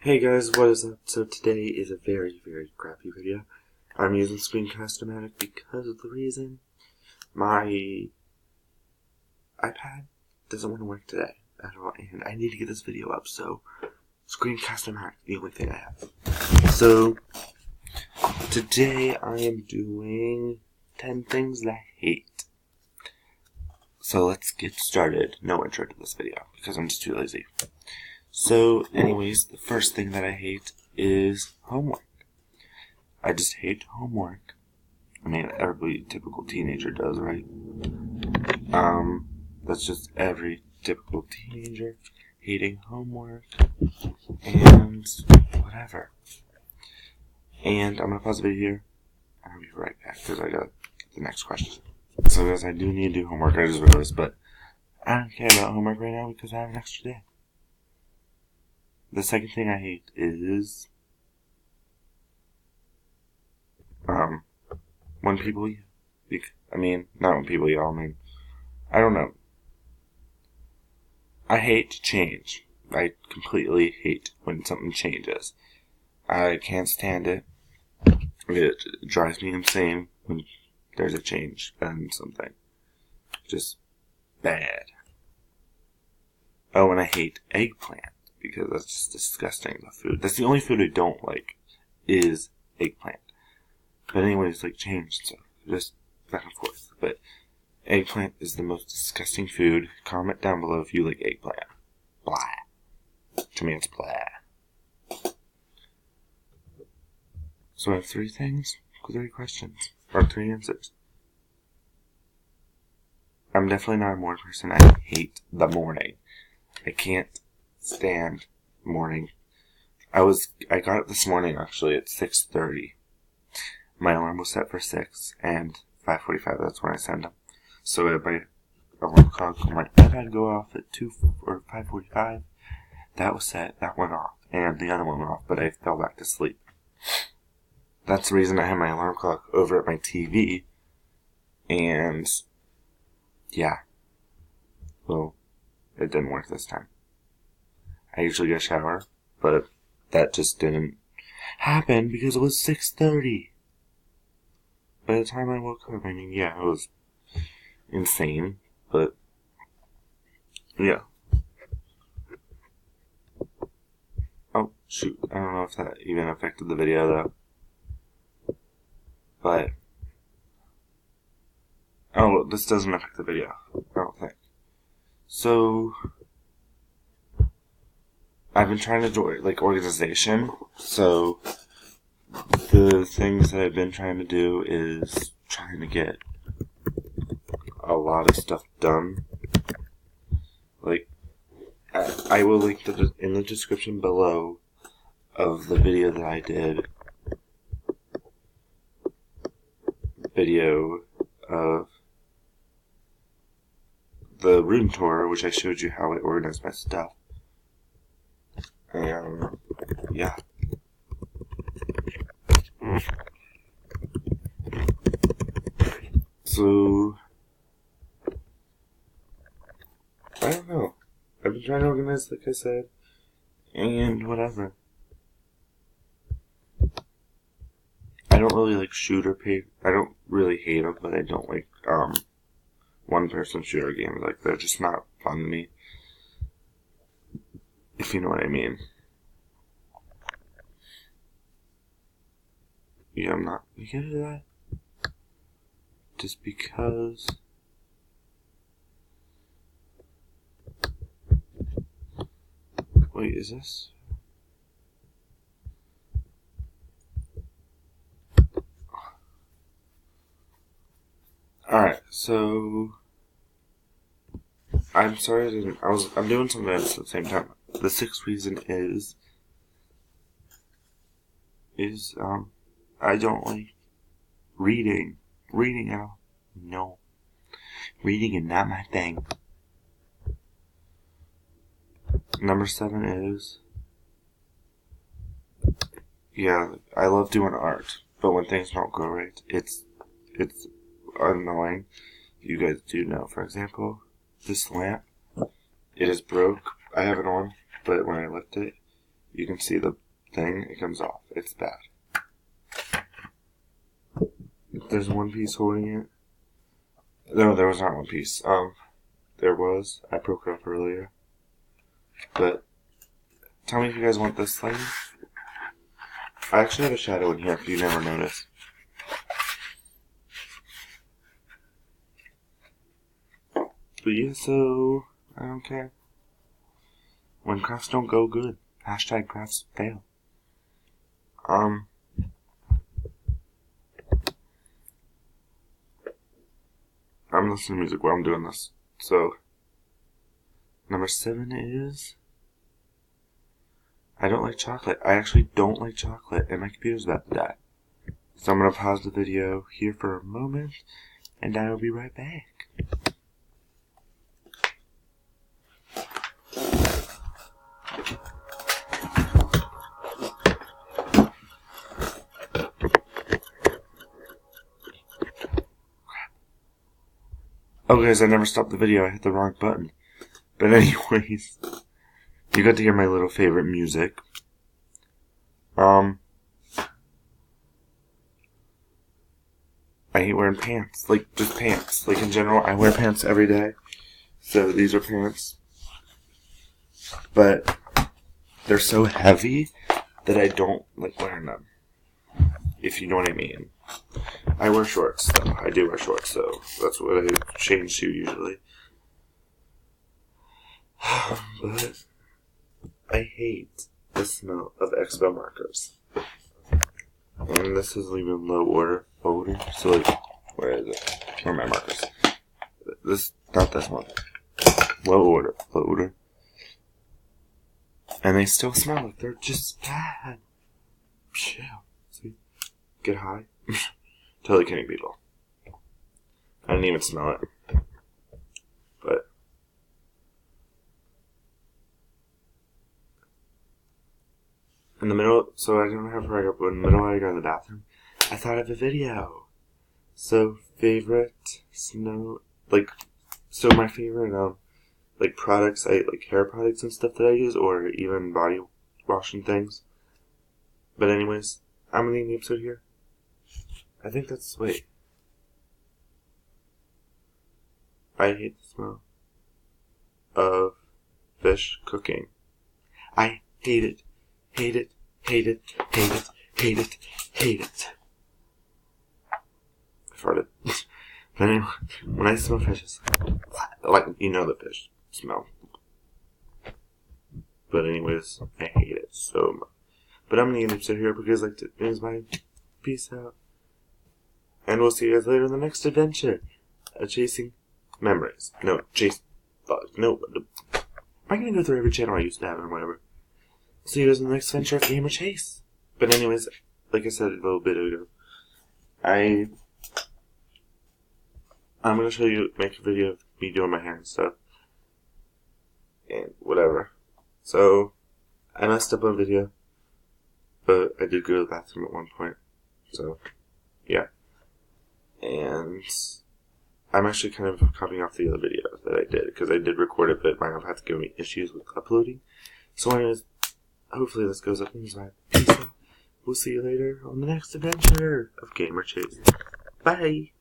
Hey guys, what is up? So today is a very, very crappy video. I'm using Screencast-O-Matic because of the reason my iPad doesn't want to work today at all, and I need to get this video up, so Screencast-O-Matic, the only thing I have. So, today I am doing 10 things that I hate. So let's get started. No intro to this video, because I'm just too lazy. So, anyways, the first thing that I hate is homework. I just hate homework. I mean, every typical teenager does, right? That's just every typical teenager hating homework and whatever. And I'm gonna pause the video here, and I'll be right back because I got the next question. So, guys, I do need to do homework. I just realized, but I don't care about homework right now because I have an extra day. The second thing I hate is when people yell. Not when people yell, I don't know. I hate change. I completely hate when something changes. I can't stand it. It drives me insane when there's a change in something. Just bad. Oh, and I hate eggplant. Because that's just disgusting, the food. That's the only food I don't like, is eggplant. But anyways, like change and stuff. Just back and forth. But eggplant is the most disgusting food. Comment down below if you like eggplant. Blah. To me, it's blah. So I have 3 things, 3 questions, or 3 answers. I'm definitely not a morning person. I hate the morning. I can't stand morning. I got up this morning actually at 6:30. My alarm was set for 6 and 5:45. That's when I sent them. So my alarm clock on my iPad go off at 2 or 5:45. That was set. That went off, and the other one went off. But I fell back to sleep. That's the reason I had my alarm clock over at my TV. And yeah, well, it didn't work this time. I usually get a shower, but that just didn't happen because it was 6:30. By the time I woke up, it was insane, but yeah. Oh, shoot, I don't know if that even affected the video, though. But, oh, this doesn't affect the video, I don't think. So, I've been trying to do, organization, so the things that I've been trying to do is trying to get a lot of stuff done. I will link in the description below of the video that I did. Video of the room tour, which I showed you how I organized my stuff. And, yeah. So, I don't know. I've been trying to organize, like I said, and whatever. I don't really like shooter paper. I don't really hate them, but I don't like, one-person shooter games. They're just not fun to me. If you know what I mean. Yeah, I'm not gonna get into that. Just because. Wait, is this? Alright, so I'm sorry I'm doing something else at the same time. The 6th reason is I don't like reading. Reading at all. No. Reading is not my thing. Number 7 is, I love doing art, but when things don't go right, it's annoying. You guys do know, for example, this lamp, it is broke. I have it on, but when I lift it, you can see the thing, it comes off. It's bad. There's one piece holding it. No, there was not one piece. There was. I broke it up earlier. But, tell me if you guys want this thing. I actually have a shadow in here if you never noticed. But yeah, so, I don't care. When crafts don't go good, hashtag crafts fail. I'm listening to music while I'm doing this. So, number 7 is, I don't like chocolate. I actually don't like chocolate, and my computer's about to die. So I'm going to pause the video here for a moment, and I will be right back. Oh guys, I never stopped the video, I hit the wrong button. But anyways, you got to hear my little favorite music. I hate wearing pants. Like, just pants. Like, in general, I wear pants every day. So, these are pants. But, they're so heavy that I don't like wearing them. If you know what I mean. I wear shorts, though. I do wear shorts, so that's what I change to usually. But I hate the smell of Expo markers. And this is even low odor. So, like, where is it? Where are my markers? This, not this one. Low odor. And they still smell like they're just bad. Chill. See? Get high. Totally kidding, people. I didn't even smell it. But in the middle, so I don't have where I go, but in the middle I go to the bathroom, I thought of a video. So, favorite snow, like, so my favorite, like, products, like, hair products and stuff that I use, or even body washing things. But anyways, I'm gonna end the episode here. I think that's, wait. I hate the smell of fish cooking. I hate it. Hate it. Hate it. Hate it. Hate it. Hate it. I farted. But anyway, when I smell fish, it's like, you know the fish smell. But anyways, I hate it so much. But I'm gonna end the episode here because, like, it is my peace out. And we'll see you guys later in the next adventure of chasing memories. No, chase bugs. No, I'm gonna go through every channel I used to have and whatever. See you guys in the next adventure of Gamer Chase. But anyways, like I said a little bit ago, I'm gonna show you, make a video of me doing my hair and stuff. And whatever. So, I messed up on video, but I did go to the bathroom at one point. So, yeah. And I'm actually kind of copying off the other video that I did, because I did record it, but mine will have to give me issues with uploading. So anyways, hopefully this goes up in his mind. Peace out. We'll see you later on the next adventure of Gamer Chase. Bye!